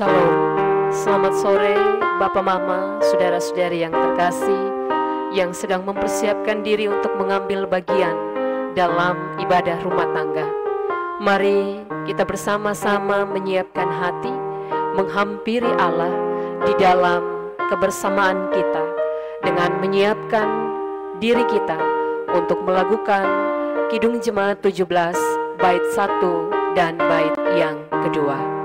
Salam, selamat sore Bapak Mama, saudara-saudari yang terkasih yang sedang mempersiapkan diri untuk mengambil bagian dalam ibadah rumah tangga. Mari kita bersama-sama menyiapkan hati, menghampiri Allah di dalam kebersamaan kita dengan menyiapkan diri kita untuk melakukan Kidung Jemaat 17 bait 1 dan bait yang kedua.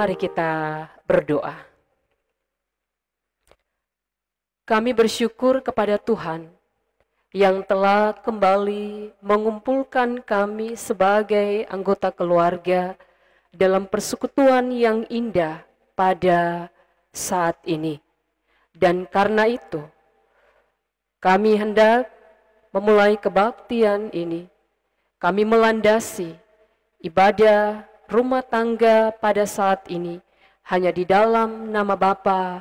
Mari kita berdoa. Kami bersyukur kepada Tuhan yang telah kembali mengumpulkan kami sebagai anggota keluarga dalam persekutuan yang indah pada saat ini. Dan karena itu, kami hendak memulai kebaktian ini. Kami melandasi ibadah rumah tangga pada saat ini hanya di dalam nama Bapa,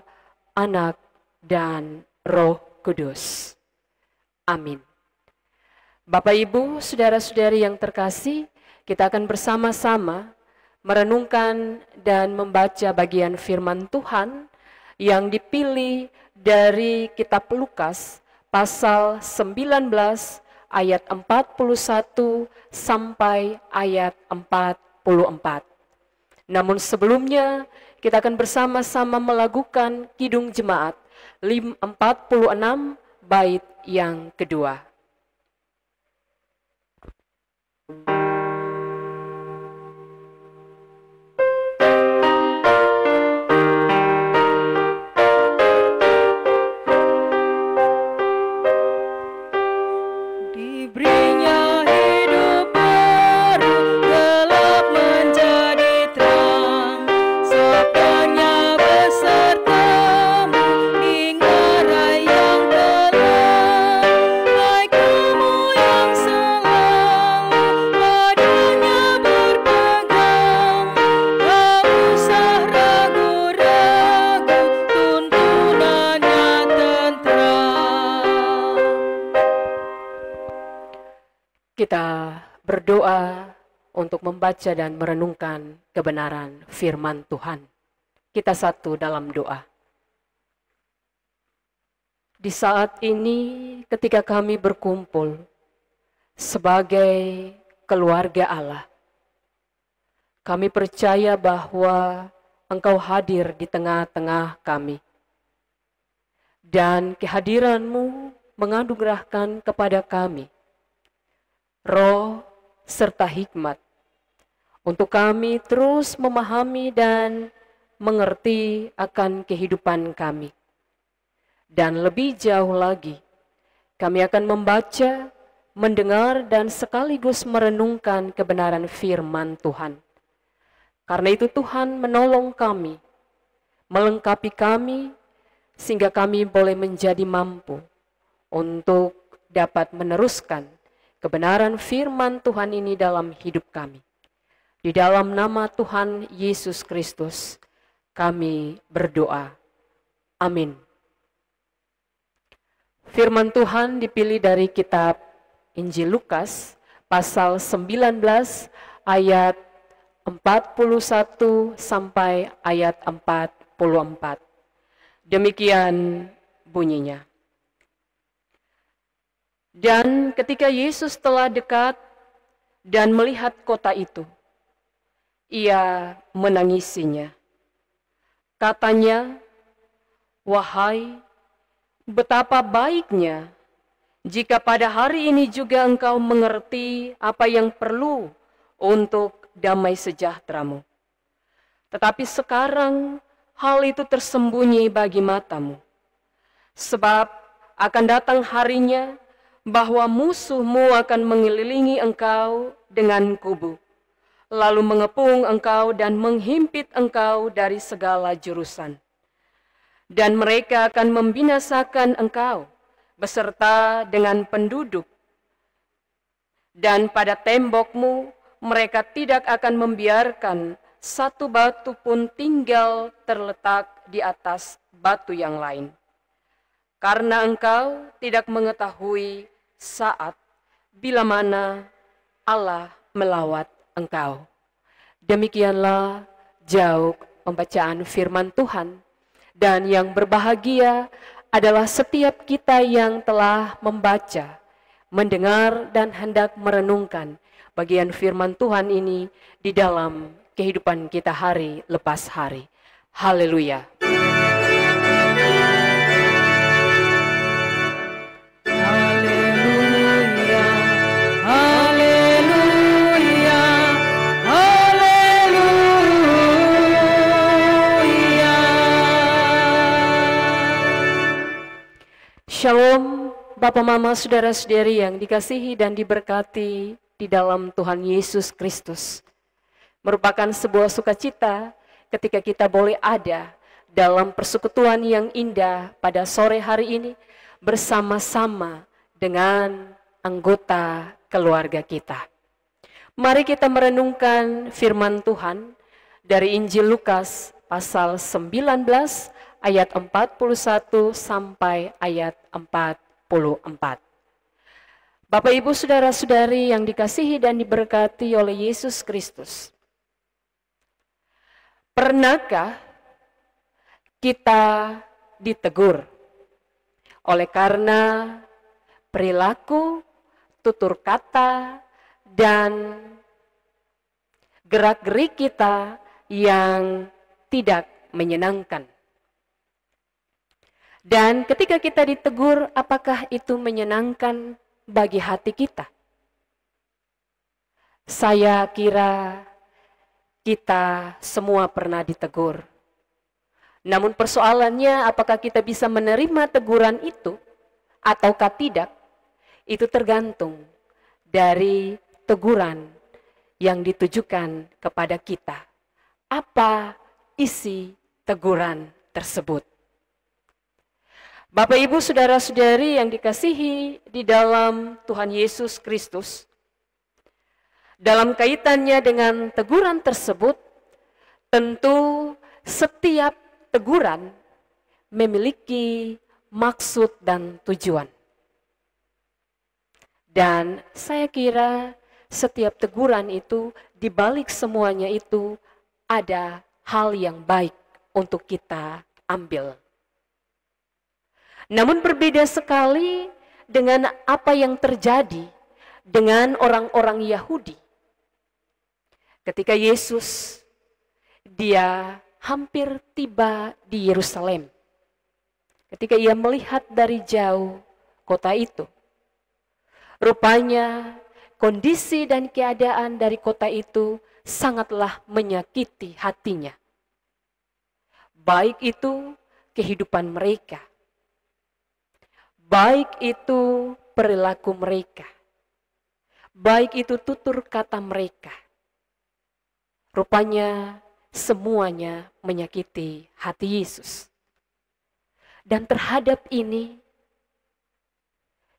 Anak, dan Roh Kudus. Amin. Bapak, Ibu, saudara-saudari yang terkasih, kita akan bersama-sama merenungkan dan membaca bagian firman Tuhan yang dipilih dari kitab Lukas pasal 19 ayat 41 sampai ayat 44. Namun sebelumnya kita akan bersama-sama melakukan Kidung Jemaat 46 bait yang kedua. Kita berdoa untuk membaca dan merenungkan kebenaran firman Tuhan. Kita satu dalam doa. Di saat ini ketika kami berkumpul sebagai keluarga Allah, kami percaya bahwa Engkau hadir di tengah-tengah kami. Dan kehadiran-Mu menganugerahkan kepada kami roh serta hikmat untuk kami terus memahami dan mengerti akan kehidupan kami. Dan lebih jauh lagi, kami akan membaca, mendengar, dan sekaligus merenungkan kebenaran firman Tuhan. Karena itu Tuhan menolong kami, melengkapi kami, sehingga kami boleh menjadi mampu untuk dapat meneruskan kebenaran firman Tuhan ini dalam hidup kami. Di dalam nama Tuhan Yesus Kristus, kami berdoa. Amin. Firman Tuhan dipilih dari kitab Injil Lukas, pasal 19 ayat 41 sampai ayat 44. Demikian bunyinya. Dan ketika Yesus telah dekat dan melihat kota itu, ia menangisinya. Katanya, "Wahai, betapa baiknya jika pada hari ini juga engkau mengerti apa yang perlu untuk damai sejahteramu. Tetapi sekarang hal itu tersembunyi bagi matamu. Sebab akan datang harinya bahwa musuhmu akan mengelilingi engkau dengan kubu, lalu mengepung engkau dan menghimpit engkau dari segala jurusan. Dan mereka akan membinasakan engkau beserta dengan penduduk. Dan pada tembokmu mereka tidak akan membiarkan satu batu pun tinggal terletak di atas batu yang lain. Karena engkau tidak mengetahui saat bila mana Allah melawat engkau." Demikianlah jauh pembacaan firman Tuhan. Dan yang berbahagia adalah setiap kita yang telah membaca, mendengar, dan hendak merenungkan bagian firman Tuhan ini di dalam kehidupan kita hari lepas hari. Haleluya. Shalom, Bapak, Mama, Saudara-saudari yang dikasihi dan diberkati di dalam Tuhan Yesus Kristus. Merupakan sebuah sukacita ketika kita boleh ada dalam persekutuan yang indah pada sore hari ini bersama-sama dengan anggota keluarga kita. Mari kita merenungkan firman Tuhan dari Injil Lukas pasal 19 ayat 41 sampai ayat 44. Bapak, Ibu, Saudara-saudari yang dikasihi dan diberkati oleh Yesus Kristus. Pernahkah kita ditegur oleh karena perilaku, tutur kata, dan gerak-gerik kita yang tidak menyenangkan? Dan ketika kita ditegur, apakah itu menyenangkan bagi hati kita? Saya kira kita semua pernah ditegur. Namun persoalannya, apakah kita bisa menerima teguran itu ataukah tidak? Itu tergantung dari teguran yang ditujukan kepada kita. Apa isi teguran tersebut? Bapak, Ibu, Saudara-saudari yang dikasihi di dalam Tuhan Yesus Kristus, dalam kaitannya dengan teguran tersebut, tentu setiap teguran memiliki maksud dan tujuan. Dan saya kira setiap teguran itu, di balik semuanya itu, ada hal yang baik untuk kita ambil. Namun berbeda sekali dengan apa yang terjadi dengan orang-orang Yahudi. Ketika Yesus, dia hampir tiba di Yerusalem. Ketika ia melihat dari jauh kota itu, rupanya kondisi dan keadaan dari kota itu sangatlah menyakiti hatinya. Baik itu kehidupan mereka, baik itu perilaku mereka, baik itu tutur kata mereka. Rupanya semuanya menyakiti hati Yesus. Dan terhadap ini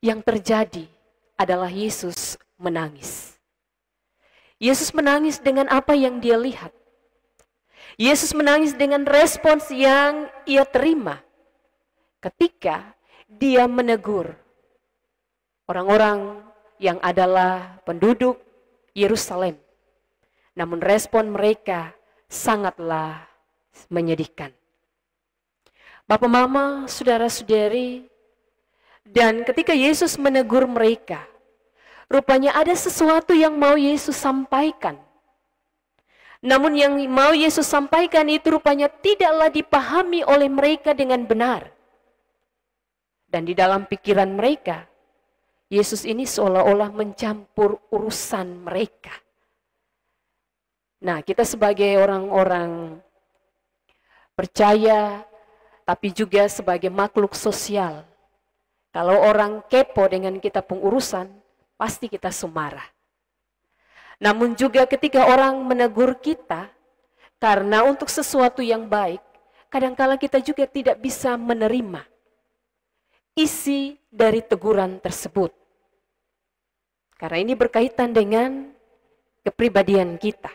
yang terjadi adalah Yesus menangis. Yesus menangis dengan apa yang dia lihat. Yesus menangis dengan respons yang ia terima ketika dia menegur orang-orang yang adalah penduduk Yerusalem. Namun respon mereka sangatlah menyedihkan. Bapak, Mama, saudara-saudari, dan ketika Yesus menegur mereka, rupanya ada sesuatu yang mau Yesus sampaikan. Namun yang mau Yesus sampaikan itu rupanya tidaklah dipahami oleh mereka dengan benar. Dan di dalam pikiran mereka, Yesus ini seolah-olah mencampur urusan mereka. Nah, kita sebagai orang-orang percaya, tapi juga sebagai makhluk sosial, kalau orang kepo dengan kita pengurusan, pasti kita sumarah. Namun juga ketika orang menegur kita, karena untuk sesuatu yang baik, kadangkala kita juga tidak bisa menerima isi dari teguran tersebut. Karena ini berkaitan dengan kepribadian kita.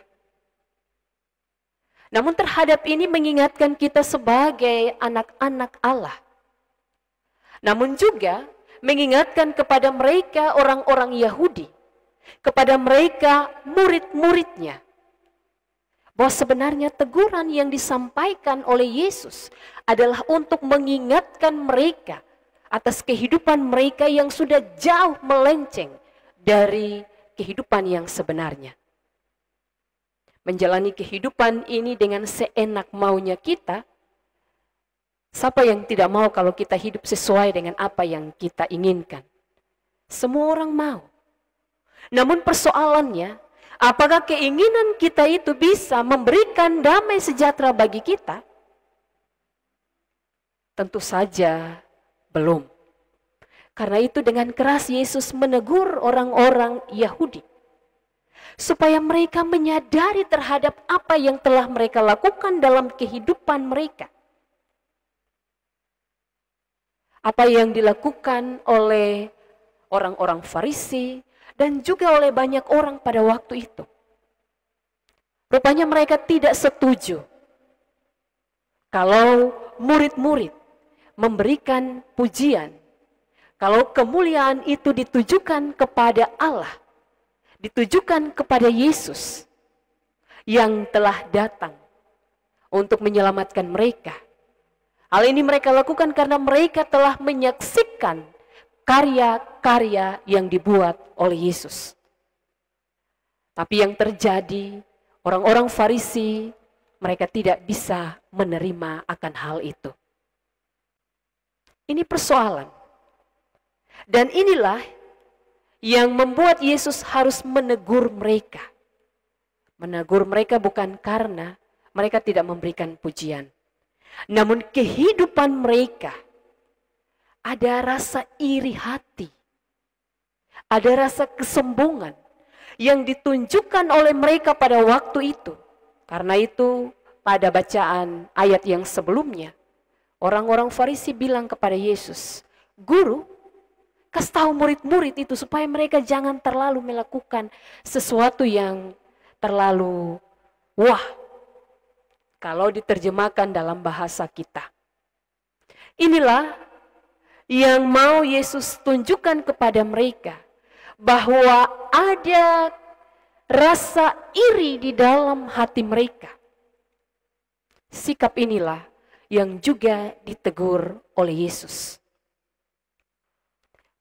Namun terhadap ini mengingatkan kita sebagai anak-anak Allah. Namun juga mengingatkan kepada mereka orang-orang Yahudi, kepada mereka murid-muridnya, bahwa sebenarnya teguran yang disampaikan oleh Yesus adalah untuk mengingatkan mereka atas kehidupan mereka yang sudah jauh melenceng dari kehidupan yang sebenarnya. Menjalani kehidupan ini dengan seenak maunya kita, siapa yang tidak mau kalau kita hidup sesuai dengan apa yang kita inginkan? Semua orang mau. Namun persoalannya, apakah keinginan kita itu bisa memberikan damai sejahtera bagi kita? Tentu saja belum. Karena itu dengan keras Yesus menegur orang-orang Yahudi, supaya mereka menyadari terhadap apa yang telah mereka lakukan dalam kehidupan mereka. Apa yang dilakukan oleh orang-orang Farisi dan juga oleh banyak orang pada waktu itu. Rupanya mereka tidak setuju kalau murid-murid memberikan pujian, kalau kemuliaan itu ditujukan kepada Allah, ditujukan kepada Yesus yang telah datang untuk menyelamatkan mereka. Hal ini mereka lakukan karena mereka telah menyaksikan karya-karya yang dibuat oleh Yesus. Tapi yang terjadi, orang-orang Farisi, mereka tidak bisa menerima akan hal itu. Ini persoalan. Dan inilah yang membuat Yesus harus menegur mereka. Menegur mereka bukan karena mereka tidak memberikan pujian. Namun kehidupan mereka ada rasa iri hati. Ada rasa kesombongan yang ditunjukkan oleh mereka pada waktu itu. Karena itu pada bacaan ayat yang sebelumnya, orang-orang Farisi bilang kepada Yesus, "Guru, kasih tahu murid-murid itu supaya mereka jangan terlalu melakukan sesuatu yang terlalu wah." Kalau diterjemahkan dalam bahasa kita. Inilah yang mau Yesus tunjukkan kepada mereka. Bahwa ada rasa iri di dalam hati mereka. Sikap inilah yang juga ditegur oleh Yesus.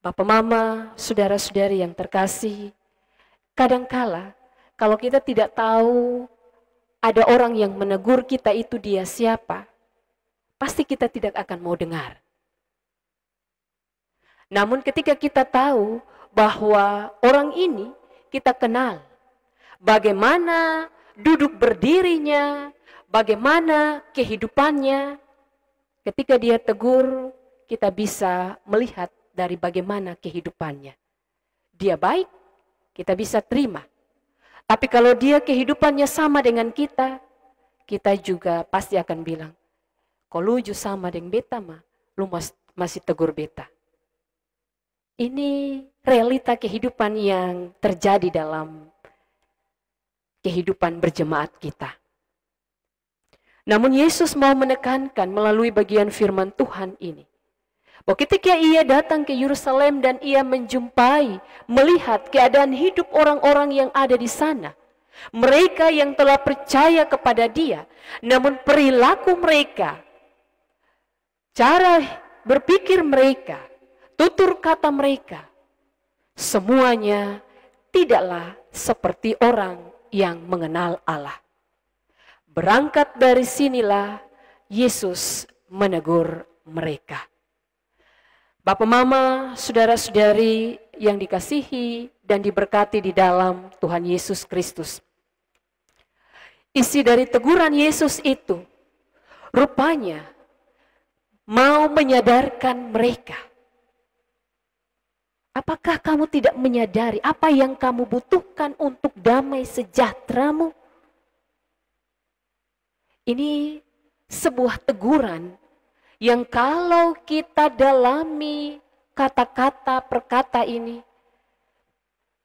Bapak, Mama, saudara-saudari yang terkasih, kadangkala kalau kita tidak tahu ada orang yang menegur kita itu dia siapa, pasti kita tidak akan mau dengar. Namun ketika kita tahu bahwa orang ini kita kenal, bagaimana duduk berdirinya, bagaimana kehidupannya, ketika dia tegur, kita bisa melihat dari bagaimana kehidupannya. Dia baik, kita bisa terima. Tapi kalau dia kehidupannya sama dengan kita juga pasti akan bilang, "Kalau sama dengan beta mah, lu masih tegur beta. Ini realita kehidupan yang terjadi dalam kehidupan berjemaat kita. Namun Yesus mau menekankan melalui bagian firman Tuhan ini, bahwa ketika ia datang ke Yerusalem dan ia menjumpai, melihat keadaan hidup orang-orang yang ada di sana, mereka yang telah percaya kepada dia, namun perilaku mereka, cara berpikir mereka, tutur kata mereka, semuanya tidaklah seperti orang yang mengenal Allah. Berangkat dari sinilah Yesus menegur mereka. Bapak, Mama, saudara-saudari yang dikasihi dan diberkati di dalam Tuhan Yesus Kristus. Isi dari teguran Yesus itu rupanya mau menyadarkan mereka. Apakah kamu tidak menyadari apa yang kamu butuhkan untuk damai sejahteramu? Ini sebuah teguran yang kalau kita dalami kata-kata perkata ini,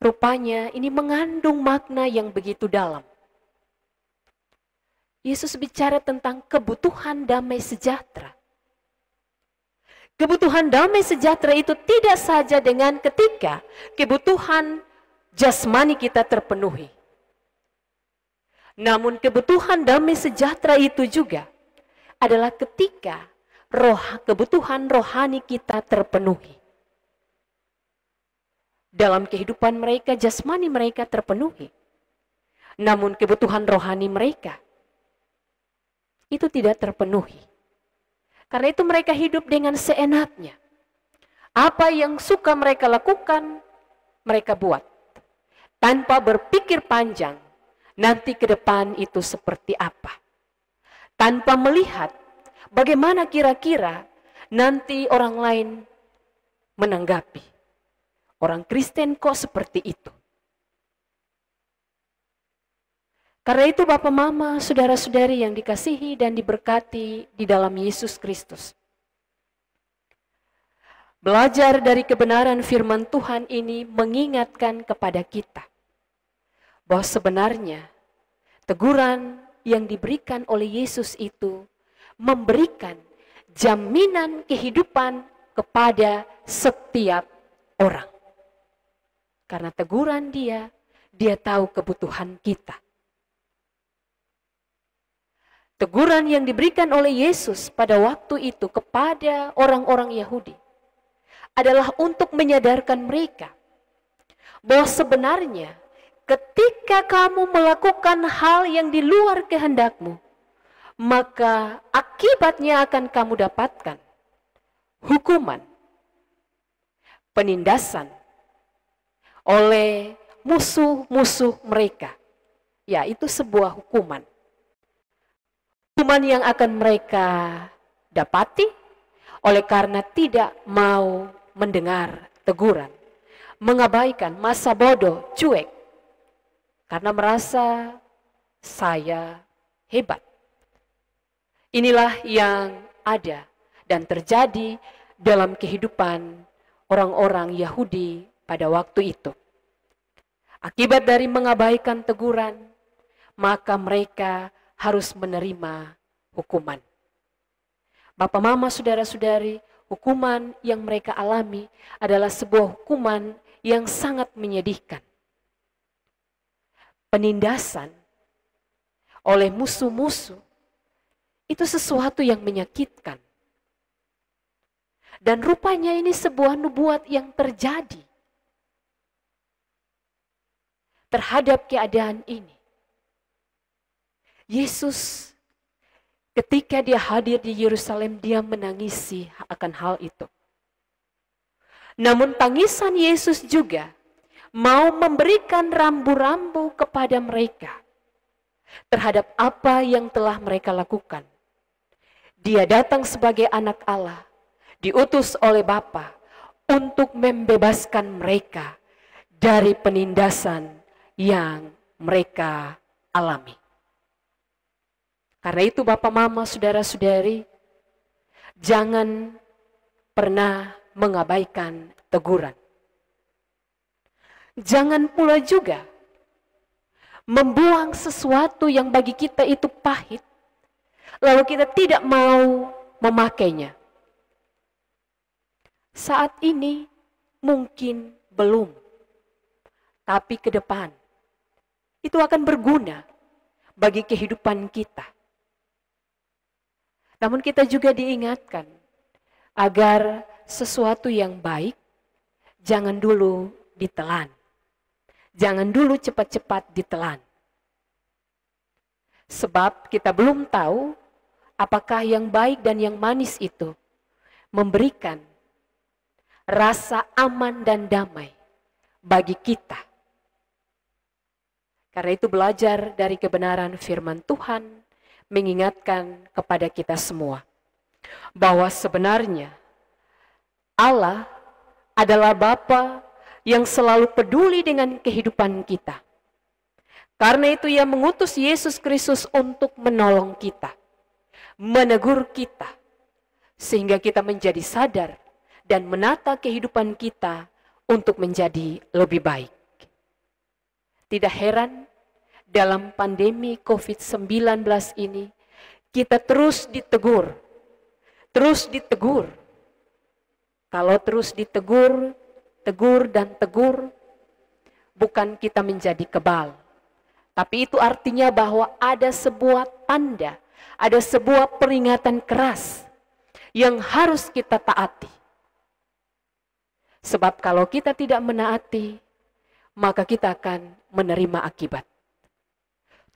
rupanya ini mengandung makna yang begitu dalam. Yesus bicara tentang kebutuhan damai sejahtera. Kebutuhan damai sejahtera itu tidak saja dengan ketika kebutuhan jasmani kita terpenuhi. Namun kebutuhan damai sejahtera itu juga adalah ketika kebutuhan rohani kita terpenuhi. Dalam kehidupan mereka, jasmani mereka terpenuhi. Namun kebutuhan rohani mereka itu tidak terpenuhi. Karena itu mereka hidup dengan seenaknya. Apa yang suka mereka lakukan, mereka buat. Tanpa berpikir panjang, nanti ke depan itu seperti apa. Tanpa melihat bagaimana kira-kira nanti orang lain menanggapi. Orang Kristen kok seperti itu. Karena itu Bapak, Mama, saudara-saudari yang dikasihi dan diberkati di dalam Yesus Kristus. Belajar dari kebenaran firman Tuhan ini mengingatkan kepada kita bahwa sebenarnya teguran yang diberikan oleh Yesus itu memberikan jaminan kehidupan kepada setiap orang. Karena teguran dia tahu kebutuhan kita. Teguran yang diberikan oleh Yesus pada waktu itu kepada orang-orang Yahudi adalah untuk menyadarkan mereka bahwa sebenarnya ketika kamu melakukan hal yang di luar kehendakmu, maka akibatnya akan kamu dapatkan hukuman, penindasan oleh musuh-musuh mereka. Ya, itu sebuah hukuman. Hukuman yang akan mereka dapati oleh karena tidak mau mendengar teguran, mengabaikan, masa bodoh, cuek, karena merasa saya hebat. Inilah yang ada dan terjadi dalam kehidupan orang-orang Yahudi pada waktu itu. Akibat dari mengabaikan teguran, maka mereka harus menerima hukuman. Bapak, Mama, saudara-saudari, hukuman yang mereka alami adalah sebuah hukuman yang sangat menyedihkan. Penindasan oleh musuh-musuh itu sesuatu yang menyakitkan. Dan rupanya ini sebuah nubuat yang terjadi terhadap keadaan ini. Yesus ketika dia hadir di Yerusalem, dia menangisi akan hal itu. Namun tangisan Yesus juga mau memberikan rambu-rambu kepada mereka terhadap apa yang telah mereka lakukan. Dia datang sebagai anak Allah, diutus oleh Bapa untuk membebaskan mereka dari penindasan yang mereka alami. Karena itu Bapak, Mama, saudara-saudari, jangan pernah mengabaikan teguran. Jangan pula juga membuang sesuatu yang bagi kita itu pahit, lalu kita tidak mau memakainya. Saat ini mungkin belum, tapi ke depan itu akan berguna bagi kehidupan kita. Namun kita juga diingatkan agar sesuatu yang baik jangan dulu ditelan. Jangan dulu cepat-cepat ditelan. Sebab kita belum tahu apakah yang baik dan yang manis itu memberikan rasa aman dan damai bagi kita. Karena itu belajar dari kebenaran firman Tuhan mengingatkan kepada kita semua bahwa sebenarnya Allah adalah Bapa yang selalu peduli dengan kehidupan kita. Karena itu Ia mengutus Yesus Kristus untuk menolong kita, menegur kita, sehingga kita menjadi sadar dan menata kehidupan kita untuk menjadi lebih baik. Tidak heran dalam pandemi COVID-19 ini kita terus ditegur. Kalau terus ditegur, tegur, bukan kita menjadi kebal. Tapi itu artinya bahwa ada sebuah tanda, ada sebuah peringatan keras yang harus kita taati. Sebab kalau kita tidak menaati, maka kita akan menerima akibat.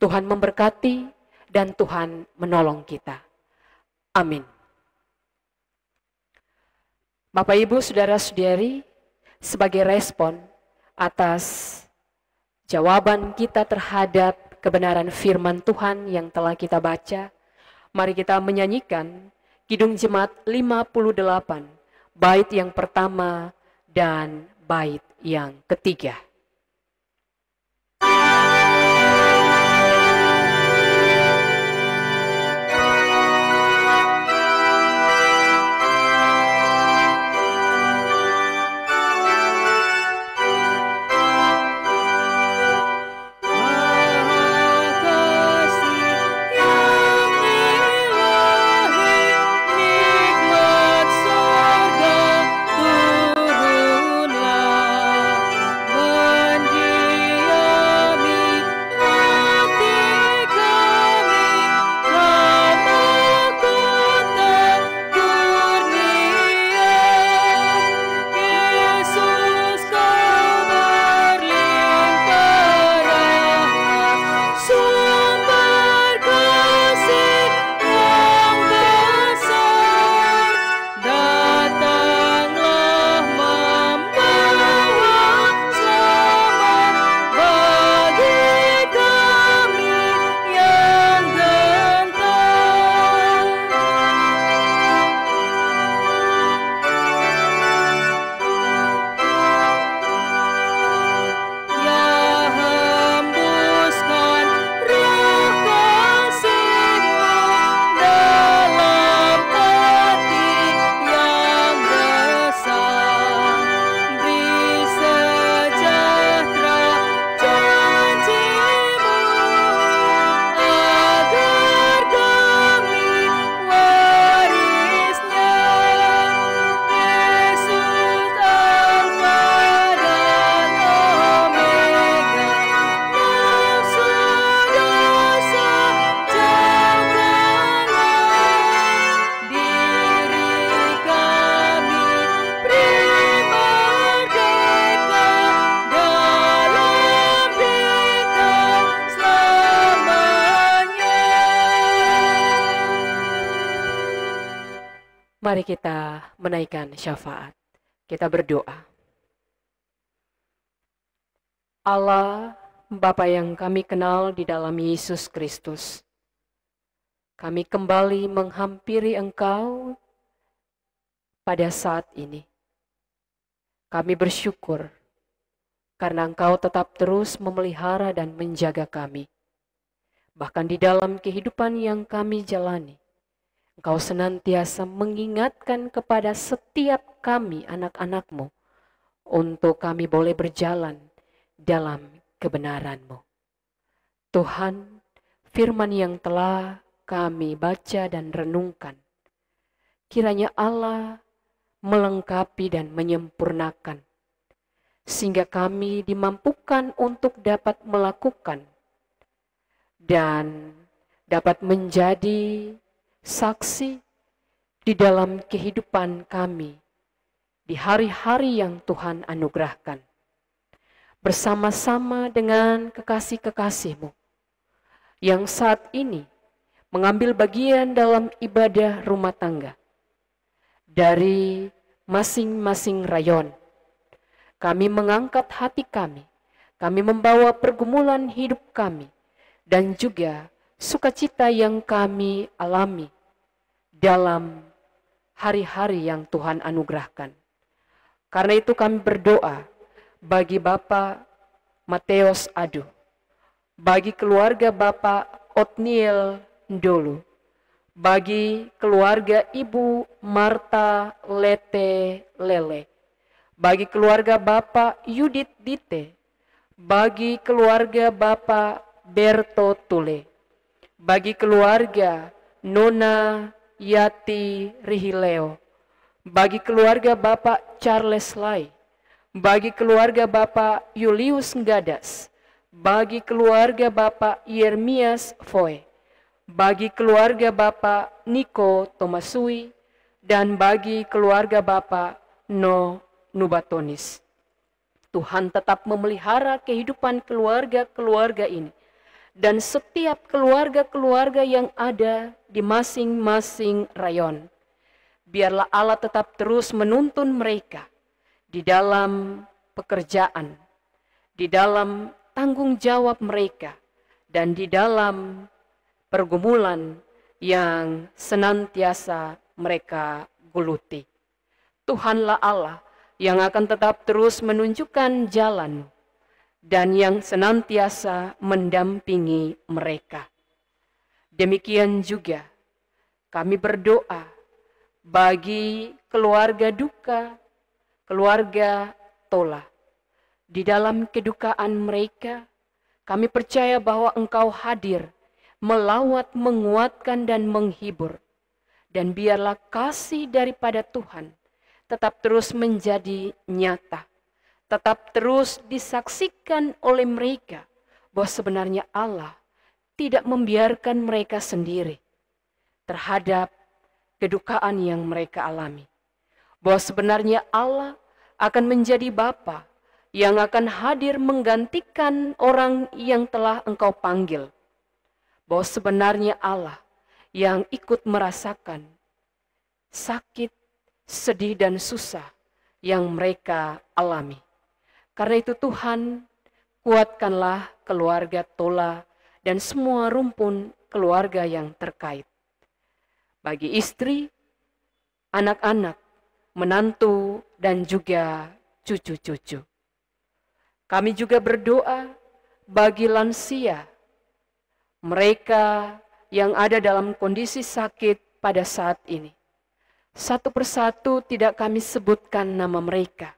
Tuhan memberkati dan Tuhan menolong kita. Amin. Bapak, Ibu, Saudara-saudari, sebagai respon atas jawaban kita terhadap kebenaran firman Tuhan yang telah kita baca, mari kita menyanyikan Kidung Jemaat 58, bait yang pertama dan bait yang ketiga. Mari kita menaikkan syafaat. Kita berdoa. Allah, Bapa yang kami kenal di dalam Yesus Kristus, kami kembali menghampiri Engkau pada saat ini. Kami bersyukur karena Engkau tetap terus memelihara dan menjaga kami. Bahkan di dalam kehidupan yang kami jalani, Engkau senantiasa mengingatkan kepada setiap kami anak-anak-Mu untuk kami boleh berjalan dalam kebenaran-Mu. Tuhan, firman yang telah kami baca dan renungkan, kiranya Allah melengkapi dan menyempurnakan, sehingga kami dimampukan untuk dapat melakukan dan dapat menjadi saksi di dalam kehidupan kami di hari-hari yang Tuhan anugerahkan. Bersama-sama dengan kekasih-kekasih-Mu yang saat ini mengambil bagian dalam ibadah rumah tangga dari masing-masing rayon. Kami mengangkat hati kami membawa pergumulan hidup kami, dan juga sukacita yang kami alami dalam hari-hari yang Tuhan anugerahkan. Karena itu kami berdoa bagi Bapak Mateus Adu, bagi keluarga Bapak Otniel Ndolu, bagi keluarga Ibu Marta Lete Lele, bagi keluarga Bapak Yudit Dite, bagi keluarga Bapak Berto Tule, bagi keluarga Nona Yati Rihileo, bagi keluarga Bapak Charles Lai, bagi keluarga Bapak Julius Ngadas, bagi keluarga Bapak Yermias Foe, bagi keluarga Bapak Niko Tomasui, dan bagi keluarga Bapak No Nubatonis. Tuhan tetap memelihara kehidupan keluarga-keluarga ini dan setiap keluarga-keluarga yang ada di masing-masing rayon. Biarlah Allah tetap terus menuntun mereka di dalam pekerjaan, di dalam tanggung jawab mereka, dan di dalam pergumulan yang senantiasa mereka geluti. Tuhanlah Allah yang akan tetap terus menunjukkan jalan dan yang senantiasa mendampingi mereka. Demikian juga kami berdoa bagi keluarga duka, keluarga Tola. Di dalam kedukaan mereka, kami percaya bahwa Engkau hadir, melawat, menguatkan, dan menghibur. Dan biarlah kasih daripada Tuhan tetap terus menjadi nyata, tetap terus disaksikan oleh mereka bahwa sebenarnya Allah tidak membiarkan mereka sendiri terhadap kedukaan yang mereka alami. Bahwa sebenarnya Allah akan menjadi Bapa yang akan hadir menggantikan orang yang telah Engkau panggil. Bahwa sebenarnya Allah yang ikut merasakan sakit, sedih, dan susah yang mereka alami. Karena itu Tuhan, kuatkanlah keluarga Tola dan semua rumpun keluarga yang terkait. Bagi istri, anak-anak, menantu, dan juga cucu-cucu. Kami juga berdoa bagi lansia, mereka yang ada dalam kondisi sakit pada saat ini. Satu persatu tidak kami sebutkan nama mereka.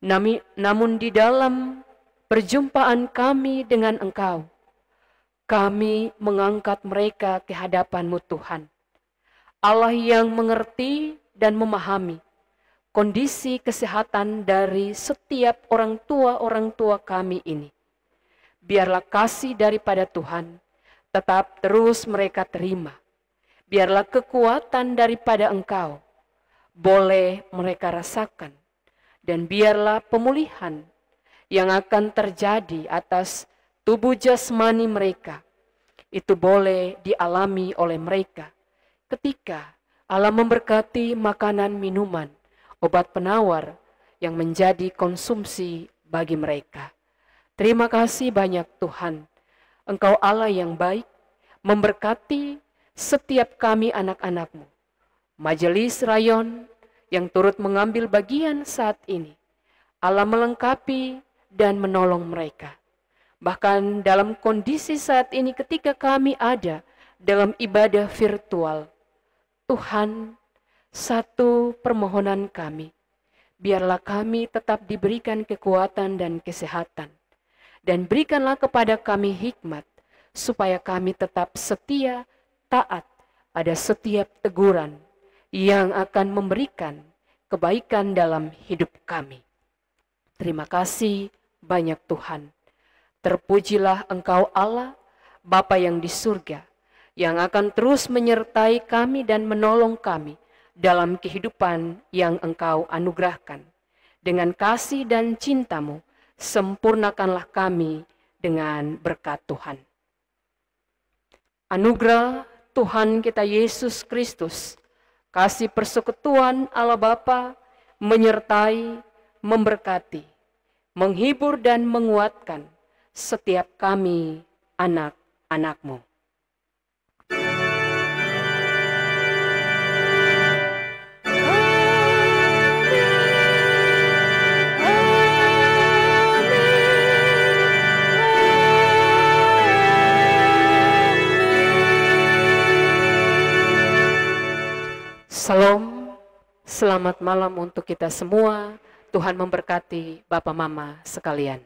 Namun di dalam perjumpaan kami dengan Engkau, kami mengangkat mereka ke hadapan-Mu Tuhan. Allah yang mengerti dan memahami kondisi kesehatan dari setiap orang tua kami ini. Biarlah kasih daripada Tuhan tetap terus mereka terima. Biarlah kekuatan daripada Engkau boleh mereka rasakan. Dan biarlah pemulihan yang akan terjadi atas tubuh jasmani mereka itu boleh dialami oleh mereka ketika Allah memberkati makanan, minuman, obat penawar yang menjadi konsumsi bagi mereka. Terima kasih banyak Tuhan. Engkau Allah yang baik, memberkati setiap kami anak-anak-Mu. Majelis rayon yang turut mengambil bagian saat ini, Allah melengkapi dan menolong mereka. Bahkan dalam kondisi saat ini ketika kami ada dalam ibadah virtual, Tuhan, satu permohonan kami, biarlah kami tetap diberikan kekuatan dan kesehatan, dan berikanlah kepada kami hikmat, supaya kami tetap setia, taat pada setiap teguran yang akan memberikan kebaikan dalam hidup kami. Terima kasih banyak Tuhan. Terpujilah Engkau Allah, Bapa yang di surga, yang akan terus menyertai kami dan menolong kami dalam kehidupan yang Engkau anugerahkan. Dengan kasih dan cinta-Mu, sempurnakanlah kami dengan berkat Tuhan. Anugerah Tuhan kita Yesus Kristus, kasih persekutuan Allah Bapa menyertai, memberkati, menghibur dan menguatkan setiap kami anak-anak-Mu. Salam, selamat malam untuk kita semua. Tuhan memberkati Bapak Mama sekalian.